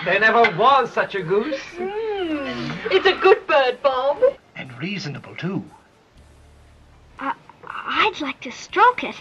There never was such a goose. It's a good bird, Bob. And reasonable, too. I'd like to stroke it.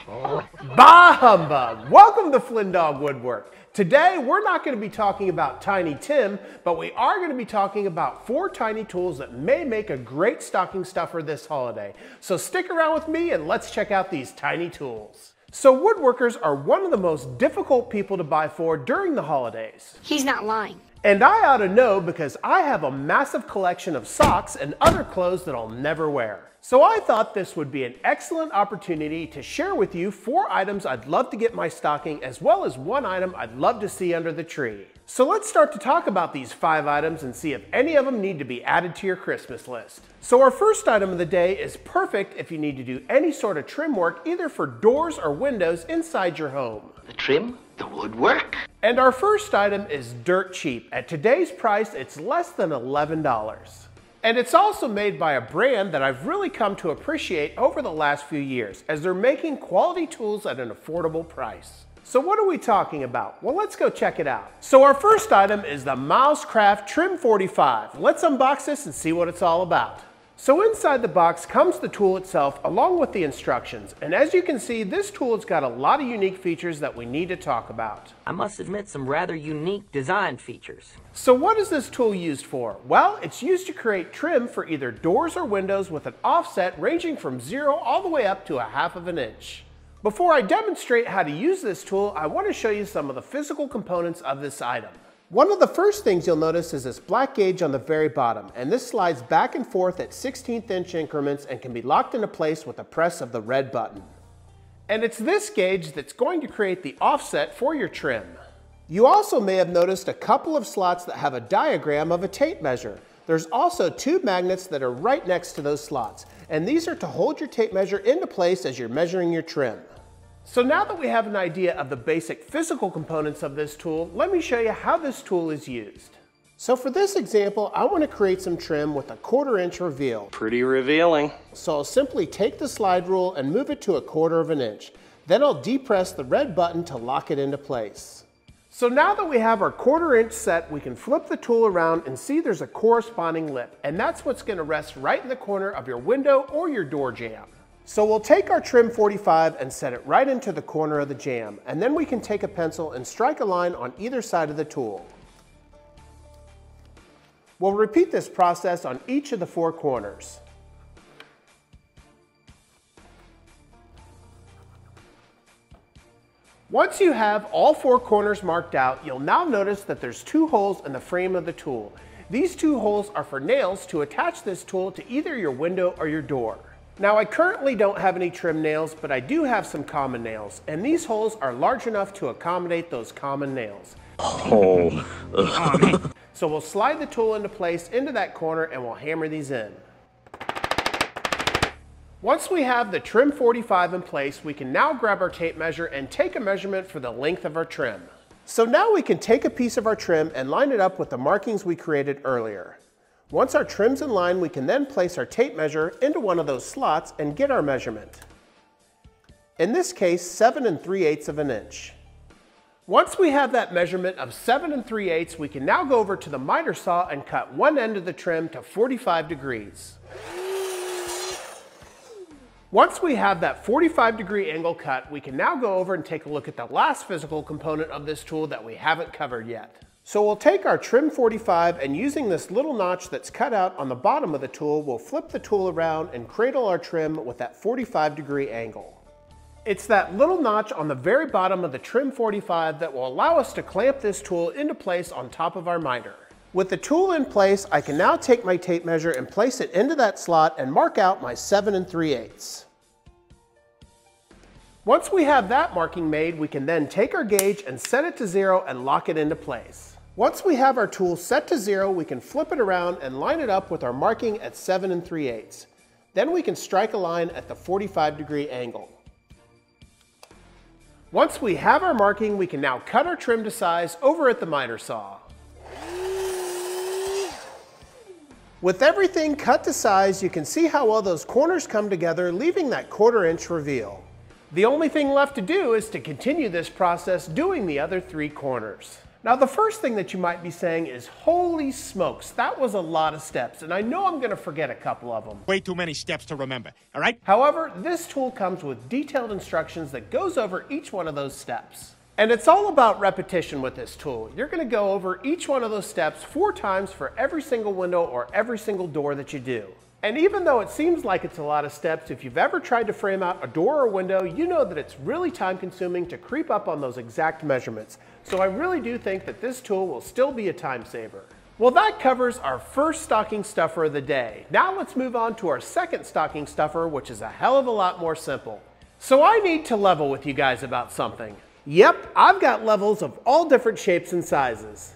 Bah humbug! Welcome to Flynndogg Woodwork. Today, we're not going to be talking about Tiny Tim, but we are going to be talking about 4 tiny tools that may make a great stocking stuffer this holiday. So stick around with me and let's check out these tiny tools. So woodworkers are one of the most difficult people to buy for during the holidays. He's not lying. And I ought to know because I have a massive collection of socks and other clothes that I'll never wear. So I thought this would be an excellent opportunity to share with you 4 items I'd love to get in my stocking, as well as 1 item I'd love to see under the tree. So let's start to talk about these 5 items and see if any of them need to be added to your Christmas list. So our first item of the day is perfect if you need to do any sort of trim work, either for doors or windows inside your home. The trim, the woodwork. And our first item is dirt cheap. At today's price, it's less than $11. And it's also made by a brand that I've really come to appreciate over the last few years, as they're making quality tools at an affordable price. So what are we talking about? Well, let's go check it out. So our first item is the Milescraft Trim 45. Let's unbox this and see what it's all about. So inside the box comes the tool itself along with the instructions. And as you can see, this tool has got a lot of unique features that we need to talk about. I must admit, some rather unique design features. So what is this tool used for? Well, it's used to create trim for either doors or windows with an offset ranging from 0 all the way up to 1/2 inch. Before I demonstrate how to use this tool, I want to show you some of the physical components of this item. One of the first things you'll notice is this black gauge on the very bottom, and this slides back and forth at 1/16 inch increments and can be locked into place with the press of the red button. And it's this gauge that's going to create the offset for your trim. You also may have noticed a couple of slots that have a diagram of a tape measure. There's also 2 magnets that are right next to those slots, and these are to hold your tape measure into place as you're measuring your trim. So now that we have an idea of the basic physical components of this tool, let me show you how this tool is used. So for this example, I want to create some trim with a 1/4 inch reveal. Pretty revealing. So I'll simply take the slide rule and move it to 1/4 inch. Then I'll depress the red button to lock it into place. So now that we have our 1/4 inch set, we can flip the tool around and see there's a corresponding lip, and that's what's going to rest right in the corner of your window or your door jamb. So we'll take our trim 45 and set it right into the corner of the jamb, and then we can take a pencil and strike a line on either side of the tool. We'll repeat this process on each of the 4 corners. Once you have all 4 corners marked out, you'll now notice that there's 2 holes in the frame of the tool. These 2 holes are for nails to attach this tool to either your window or your door. Now I currently don't have any trim nails, but I do have some common nails, and these holes are large enough to accommodate those common nails. Oh. So we'll slide the tool into place into that corner and we'll hammer these in. Once we have the trim 45 in place, we can now grab our tape measure and take a measurement for the length of our trim. So now we can take a piece of our trim and line it up with the markings we created earlier. Once our trim's in line, we can then place our tape measure into one of those slots and get our measurement. In this case, 7 3/8 inch. Once we have that measurement of 7 3/8, we can now go over to the miter saw and cut one end of the trim to 45 degrees. Once we have that 45-degree angle cut, we can now go over and take a look at the last physical component of this tool that we haven't covered yet. So we'll take our trim 45 and using this little notch that's cut out on the bottom of the tool, we'll flip the tool around and cradle our trim with that 45-degree angle. It's that little notch on the very bottom of the trim 45 that will allow us to clamp this tool into place on top of our miter. With the tool in place, I can now take my tape measure and place it into that slot and mark out my 7 3/8. Once we have that marking made, we can then take our gauge and set it to 0 and lock it into place. Once we have our tool set to 0, we can flip it around and line it up with our marking at 7 3/8. Then we can strike a line at the 45-degree angle. Once we have our marking, we can now cut our trim to size over at the miter saw. With everything cut to size, you can see how well those corners come together, leaving that 1/4 inch reveal. The only thing left to do is to continue this process doing the other 3 corners. Now the first thing that you might be saying is, holy smokes, that was a lot of steps, and I know I'm going to forget a couple of them. Way too many steps to remember, all right? However, this tool comes with detailed instructions that goes over each one of those steps. And it's all about repetition with this tool. You're going to go over each one of those steps 4 times for every single window or every single door that you do. And even though it seems like it's a lot of steps, if you've ever tried to frame out a door or window, you know that it's really time consuming to creep up on those exact measurements. So I really do think that this tool will still be a time saver. Well, that covers our first stocking stuffer of the day. Now let's move on to our second stocking stuffer, which is a hell of a lot more simple. So I need to level with you guys about something. Yep, I've got levels of all different shapes and sizes.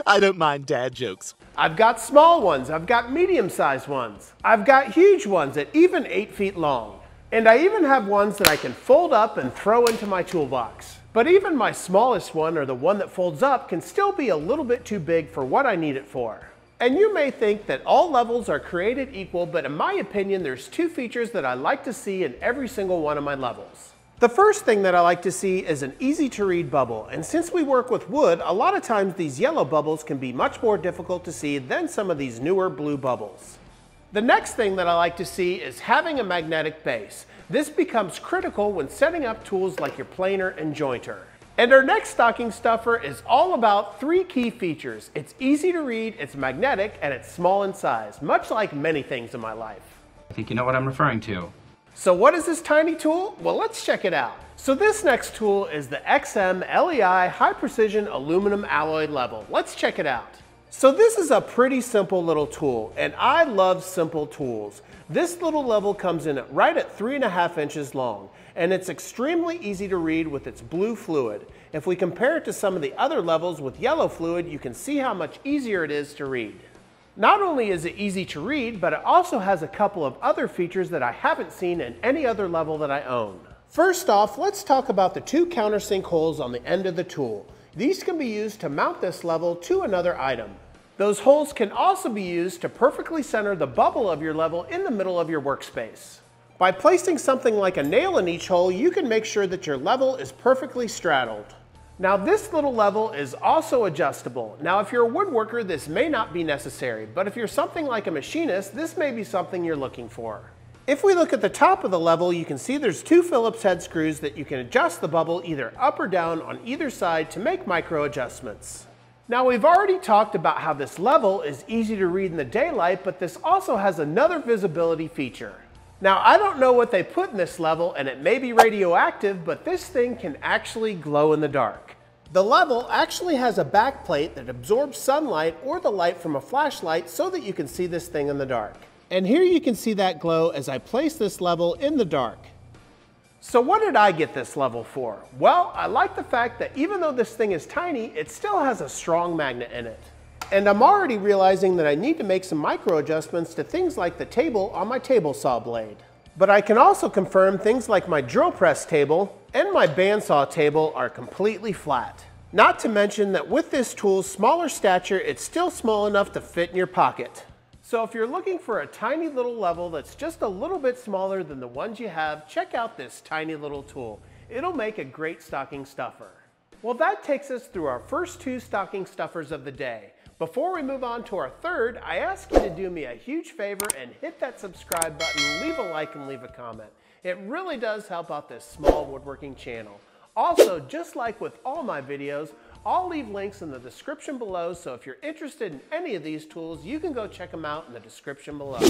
I don't mind dad jokes. I've got small ones, I've got medium-sized ones, I've got huge ones at even 8 feet long. And I even have ones that I can fold up and throw into my toolbox. But even my smallest one, or the one that folds up, can still be a little bit too big for what I need it for. And you may think that all levels are created equal, but in my opinion, there's 2 features that I like to see in every single one of my levels. The first thing that I like to see is an easy to read bubble, and since we work with wood, a lot of times these yellow bubbles can be much more difficult to see than some of these newer blue bubbles. The next thing that I like to see is having a magnetic base. This becomes critical when setting up tools like your planer and jointer. And our next stocking stuffer is all about 3 key features. It's easy to read, it's magnetic, and it's small in size, much like many things in my life. I think you know what I'm referring to. So what is this tiny tool? Well, let's check it out. So this next tool is the XMLEI High Precision Aluminum Alloy Level. Let's check it out. So this is a pretty simple little tool, and I love simple tools. This little level comes in right at 3.5 inches long, and it's extremely easy to read with its blue fluid. If we compare it to some of the other levels with yellow fluid, you can see how much easier it is to read. Not only is it easy to read, but it also has a couple of other features that I haven't seen in any other level that I own. First off, let's talk about the 2 countersink holes on the end of the tool. These can be used to mount this level to another item. Those holes can also be used to perfectly center the bubble of your level in the middle of your workspace. By placing something like a nail in each hole, you can make sure that your level is perfectly straddled. Now this little level is also adjustable. Now if you're a woodworker, this may not be necessary, but if you're something like a machinist, this may be something you're looking for. If we look at the top of the level, you can see there's 2 Phillips head screws that you can adjust the bubble either up or down on either side to make micro adjustments. Now we've already talked about how this level is easy to read in the daylight, but this also has another visibility feature. Now I don't know what they put in this level, and it may be radioactive, but this thing can actually glow in the dark. The level actually has a back plate that absorbs sunlight or the light from a flashlight so that you can see this thing in the dark. And here you can see that glow as I place this level in the dark. So what did I get this level for? Well, I like the fact that even though this thing is tiny, it still has a strong magnet in it. And I'm already realizing that I need to make some micro adjustments to things like the table on my table saw blade. But I can also confirm things like my drill press table and my bandsaw table are completely flat. Not to mention that with this tool's smaller stature, it's still small enough to fit in your pocket. So if you're looking for a tiny little level that's just a little bit smaller than the ones you have, check out this tiny little tool. It'll make a great stocking stuffer. Well, that takes us through our first 2 stocking stuffers of the day. Before we move on to our third, I ask you to do me a huge favor and hit that subscribe button, leave a like, and leave a comment. It really does help out this small woodworking channel. Also, just like with all my videos, I'll leave links in the description below, so if you're interested in any of these tools, you can go check them out in the description below.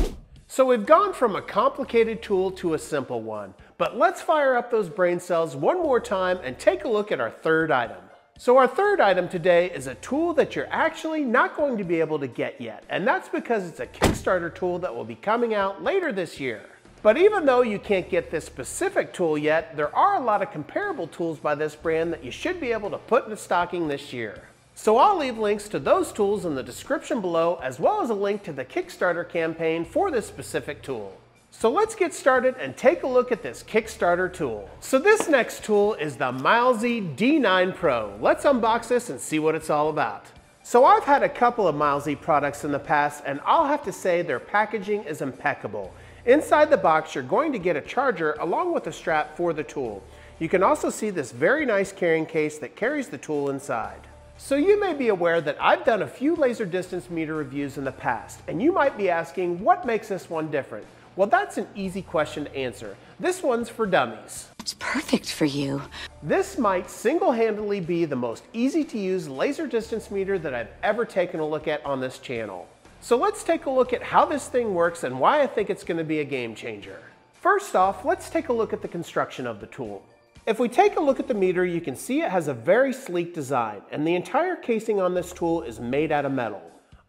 So we've gone from a complicated tool to a simple one, but let's fire up those brain cells one more time and take a look at our third item. So our third item today is a tool that you're actually not going to be able to get yet, and that's because it's a Kickstarter tool that will be coming out later this year. But even though you can't get this specific tool yet, there are a lot of comparable tools by this brand that you should be able to put in a stocking this year. So I'll leave links to those tools in the description below, as well as a link to the Kickstarter campaign for this specific tool. So let's get started and take a look at this Kickstarter tool. So this next tool is the Mileseey D9 Pro. Let's unbox this and see what it's all about. So I've had a couple of Mileseey products in the past, and I'll have to say their packaging is impeccable. Inside the box, you're going to get a charger along with a strap for the tool. You can also see this very nice carrying case that carries the tool inside. So you may be aware that I've done a few laser distance meter reviews in the past, and you might be asking, what makes this one different? Well, that's an easy question to answer. This one's for dummies. It's perfect for you. This might single-handedly be the most easy to use laser distance meter that I've ever taken a look at on this channel. So let's take a look at how this thing works and why I think it's going to be a game changer. First off, let's take a look at the construction of the tool. If we take a look at the meter, you can see it has a very sleek design, and the entire casing on this tool is made out of metal.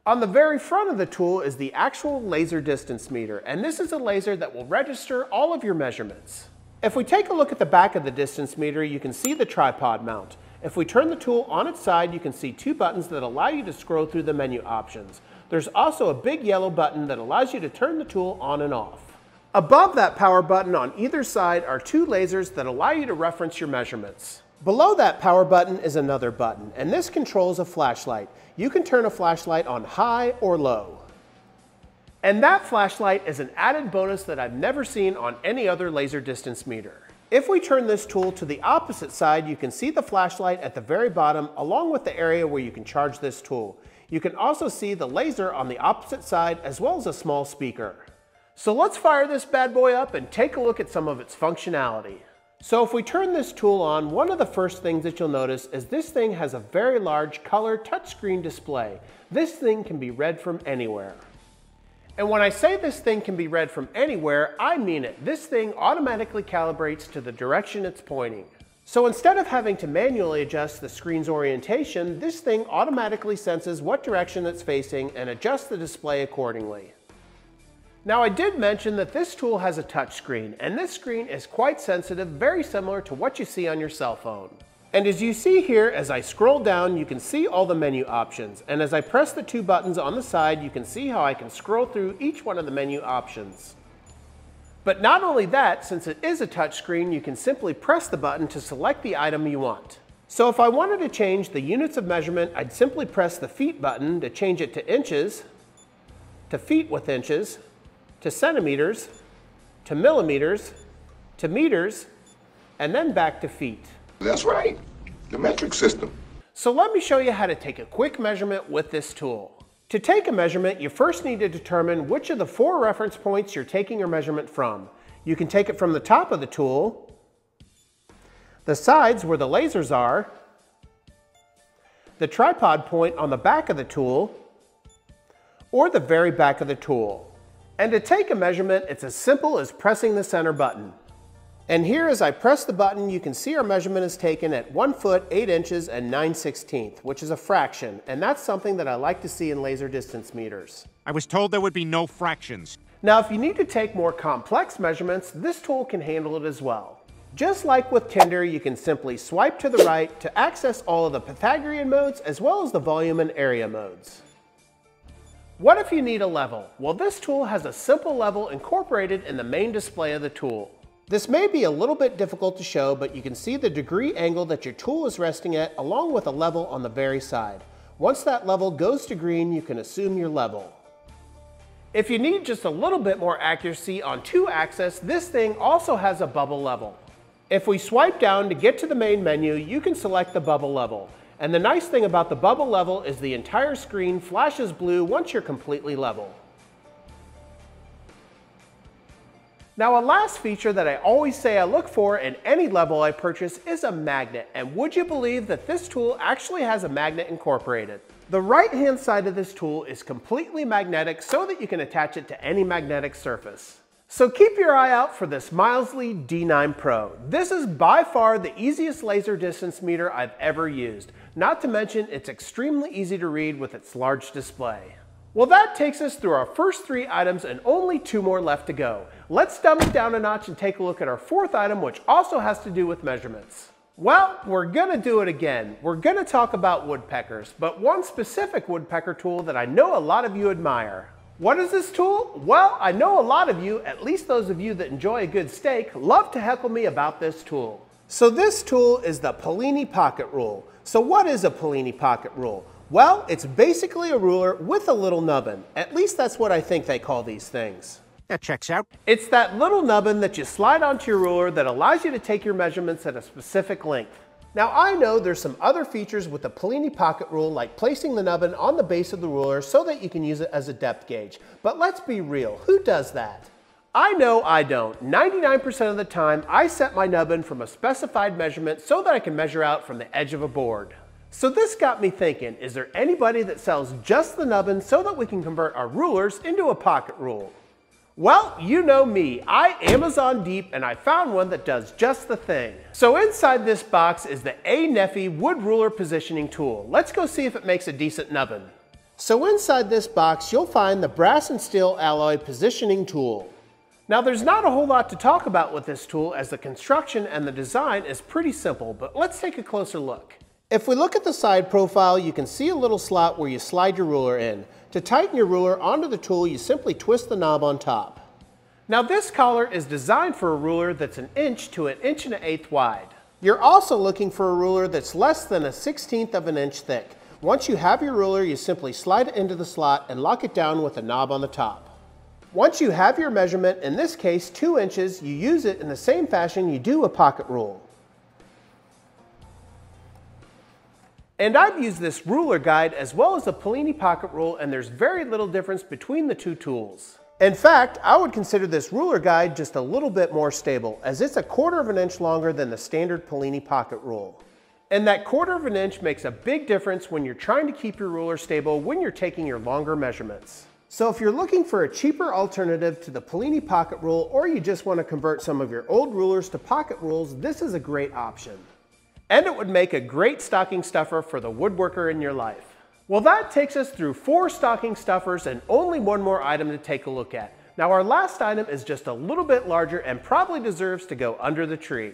On the very front of the tool is the actual laser distance meter, and this is a laser that will register all of your measurements. If we take a look at the back of the distance meter, you can see the tripod mount. If we turn the tool on its side, you can see two buttons that allow you to scroll through the menu options. There's also a big yellow button that allows you to turn the tool on and off. Above that power button on either side are two lasers that allow you to reference your measurements. Below that power button is another button, and this controls a flashlight. You can turn a flashlight on high or low. And that flashlight is an added bonus that I've never seen on any other laser distance meter. If we turn this tool to the opposite side, you can see the flashlight at the very bottom along with the area where you can charge this tool. You can also see the laser on the opposite side as well as a small speaker. So let's fire this bad boy up and take a look at some of its functionality. So if we turn this tool on, one of the first things that you'll notice is this thing has a very large color touchscreen display. This thing can be read from anywhere. And when I say this thing can be read from anywhere, I mean it. This thing automatically calibrates to the direction it's pointing. So instead of having to manually adjust the screen's orientation, this thing automatically senses what direction it's facing and adjusts the display accordingly. Now I did mention that this tool has a touch screen, and this screen is quite sensitive, very similar to what you see on your cell phone. And as you see here, as I scroll down, you can see all the menu options. And as I press the two buttons on the side, you can see how I can scroll through each one of the menu options. But not only that, since it is a touch screen, you can simply press the button to select the item you want. So if I wanted to change the units of measurement, I'd simply press the feet button to change it to inches, to feet with inches, to centimeters, to millimeters, to meters, and then back to feet. That's right, the metric system. So let me show you how to take a quick measurement with this tool. To take a measurement, you first need to determine which of the 4 reference points you're taking your measurement from. You can take it from the top of the tool, the sides where the lasers are, the tripod point on the back of the tool, or the very back of the tool. And to take a measurement, it's as simple as pressing the center button. And here, as I press the button, you can see our measurement is taken at 1 foot, 8 inches, and 9/16, which is a fraction, and that's something that I like to see in laser distance meters. I was told there would be no fractions. Now, if you need to take more complex measurements, this tool can handle it as well. Just like with Tinder, you can simply swipe to the right to access all of the Pythagorean modes as well as the volume and area modes. What if you need a level? Well, this tool has a simple level incorporated in the main display of the tool. This may be a little bit difficult to show, but you can see the degree angle that your tool is resting at along with a level on the very side. Once that level goes to green, you can assume your level. If you need just a little bit more accuracy on 2-axis, this thing also has a bubble level. If we swipe down to get to the main menu, you can select the bubble level. And the nice thing about the bubble level is the entire screen flashes blue once you're completely level. Now, a last feature that I always say I look for in any level I purchase is a magnet. And would you believe that this tool actually has a magnet incorporated? The right-hand side of this tool is completely magnetic so that you can attach it to any magnetic surface. So keep your eye out for this Mileseey D9 Pro. This is by far the easiest laser distance meter I've ever used. Not to mention, it's extremely easy to read with its large display. Well, that takes us through our first 3 items and only 2 more left to go. Let's dumb it down a notch and take a look at our 4th item, which also has to do with measurements. Well, we're gonna do it again. We're gonna talk about woodpeckers, but one specific woodpecker tool that I know a lot of you admire. What is this tool? Well, I know a lot of you, at least those of you that enjoy a good steak, love to heckle me about this tool. So this tool is the Polini Pocket Rule. So what is a Polini Pocket Rule? Well, it's basically a ruler with a little nubbin. At least that's what I think they call these things. That checks out. It's that little nubbin that you slide onto your ruler that allows you to take your measurements at a specific length. Now I know there's some other features with the Polini pocket rule, like placing the nubbin on the base of the ruler so that you can use it as a depth gauge. But let's be real, who does that? I know I don't. 99% of the time, I set my nubbin from a specified measurement so that I can measure out from the edge of a board. So this got me thinking, is there anybody that sells just the nubbin so that we can convert our rulers into a pocket rule? Well, you know me, I Amazon deep and I found one that does just the thing. So inside this box is the Anefy wood ruler positioning tool. Let's go see if it makes a decent nubbin. So inside this box, you'll find the brass and steel alloy positioning tool. Now there's not a whole lot to talk about with this tool, as the construction and the design is pretty simple, but let's take a closer look. If we look at the side profile, you can see a little slot where you slide your ruler in. To tighten your ruler onto the tool, you simply twist the knob on top. Now this collar is designed for a ruler that's 1 inch to 1 1/8 inches wide. You're also looking for a ruler that's less than 1/16 of an inch thick. Once you have your ruler, you simply slide it into the slot and lock it down with a knob on the top. Once you have your measurement, in this case 2 inches, you use it in the same fashion you do a pocket rule. And I've used this ruler guide as well as the Polini pocket rule, and there's very little difference between the two tools. In fact, I would consider this ruler guide just a little bit more stable, as it's 1/4 of an inch longer than the standard Polini pocket rule. And that 1/4 of an inch makes a big difference when you're trying to keep your ruler stable when you're taking your longer measurements. So if you're looking for a cheaper alternative to the Polini pocket rule, or you just want to convert some of your old rulers to pocket rules, this is a great option. And it would make a great stocking stuffer for the woodworker in your life. Well, that takes us through 4 stocking stuffers and only one more item to take a look at. Now our last item is just a little bit larger and probably deserves to go under the tree.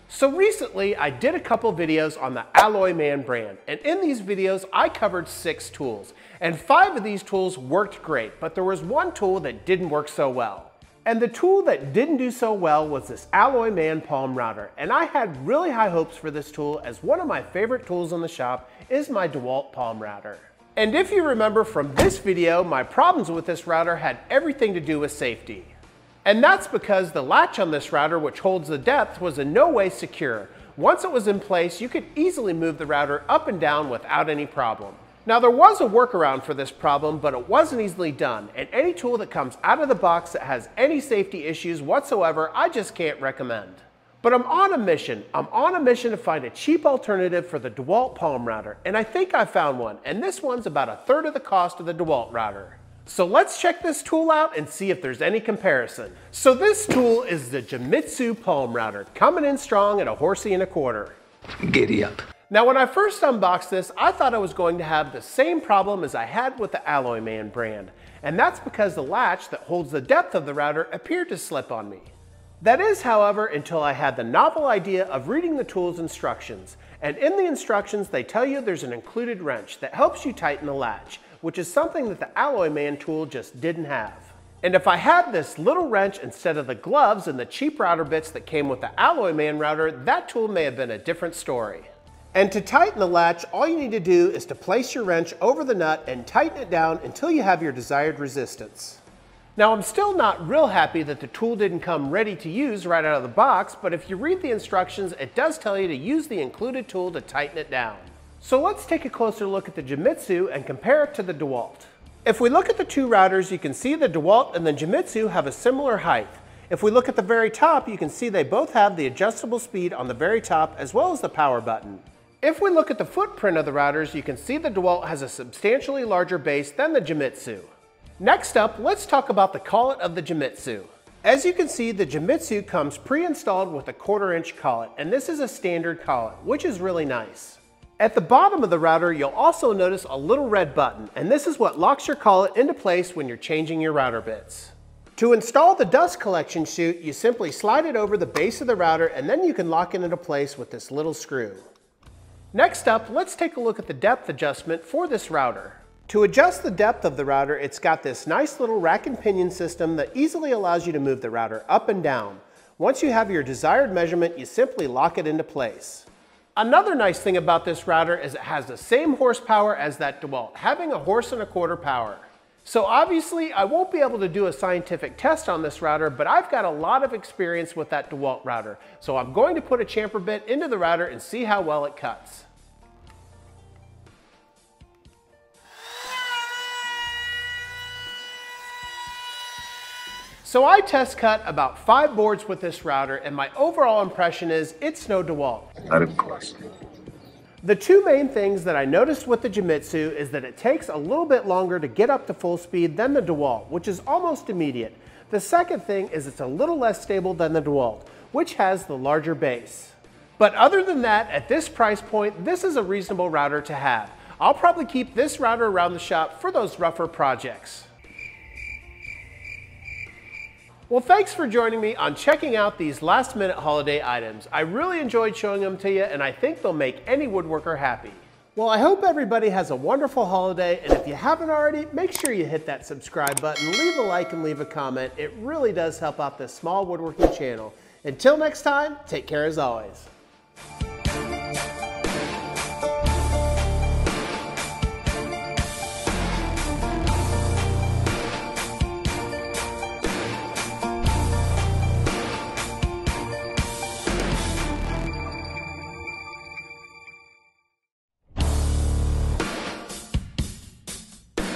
So recently I did a couple videos on the Alloy Man brand, and in these videos I covered 6 tools, and 5 of these tools worked great, but there was one tool that didn't work so well. And the tool that didn't do so well was this Alloy Man palm router, and I had really high hopes for this tool, as one of my favorite tools in the shop is my DeWalt palm router. And if you remember from this video, my problems with this router had everything to do with safety. And that's because the latch on this router, which holds the depth, was in no way secure. Once it was in place, you could easily move the router up and down without any problem. Now there was a workaround for this problem, but it wasn't easily done, and any tool that comes out of the box that has any safety issues whatsoever, I just can't recommend. But I'm on a mission. I'm on a mission to find a cheap alternative for the DeWalt palm router, and I think I found one, and this one's about 1/3 of the cost of the DeWalt router. So let's check this tool out and see if there's any comparison. So this tool is the Genmitsu palm router, coming in strong at 1.25 horses. Giddy up. Now when I first unboxed this, I thought I was going to have the same problem as I had with the Alloy Man brand, and that's because the latch that holds the depth of the router appeared to slip on me. That is, however, until I had the novel idea of reading the tool's instructions, and in the instructions they tell you there's an included wrench that helps you tighten the latch, which is something that the Alloy Man tool just didn't have. And if I had this little wrench instead of the gloves and the cheap router bits that came with the Alloy Man router, that tool may have been a different story. And to tighten the latch, all you need to do is to place your wrench over the nut and tighten it down until you have your desired resistance. Now I'm still not real happy that the tool didn't come ready to use right out of the box, but if you read the instructions, it does tell you to use the included tool to tighten it down. So let's take a closer look at the Genmitsu and compare it to the DeWalt. If we look at the 2 routers, you can see the DeWalt and the Genmitsu have a similar height. If we look at the very top, you can see they both have the adjustable speed on the very top as well as the power button. If we look at the footprint of the routers, you can see the DeWalt has a substantially larger base than the Genmitsu. Next up, let's talk about the collet of the Genmitsu. As you can see, the Genmitsu comes pre-installed with a 1/4 inch collet, and this is a standard collet, which is really nice. At the bottom of the router, you'll also notice a little red button, and this is what locks your collet into place when you're changing your router bits. To install the dust collection chute, you simply slide it over the base of the router, and then you can lock it into place with this little screw. Next up, let's take a look at the depth adjustment for this router. To adjust the depth of the router, it's got this nice little rack and pinion system that easily allows you to move the router up and down. Once you have your desired measurement, you simply lock it into place. Another nice thing about this router is it has the same horsepower as that DeWalt, having 1.25 horses power. So obviously I won't be able to do a scientific test on this router, but I've got a lot of experience with that DeWalt router. So I'm going to put a chamfer bit into the router and see how well it cuts. So I test cut about 5 boards with this router, and my overall impression is it's no DeWalt. Not of course. The two main things that I noticed with the Genmitsu is that it takes a little bit longer to get up to full speed than the DeWalt, which is almost immediate. The second thing is it's a little less stable than the DeWalt, which has the larger base. But other than that, at this price point, this is a reasonable router to have. I'll probably keep this router around the shop for those rougher projects. Well, thanks for joining me on checking out these last-minute holiday items. I really enjoyed showing them to you, and I think they'll make any woodworker happy. Well, I hope everybody has a wonderful holiday, and if you haven't already, make sure you hit that subscribe button, leave a like, and leave a comment. It really does help out this small woodworking channel. Until next time, take care as always.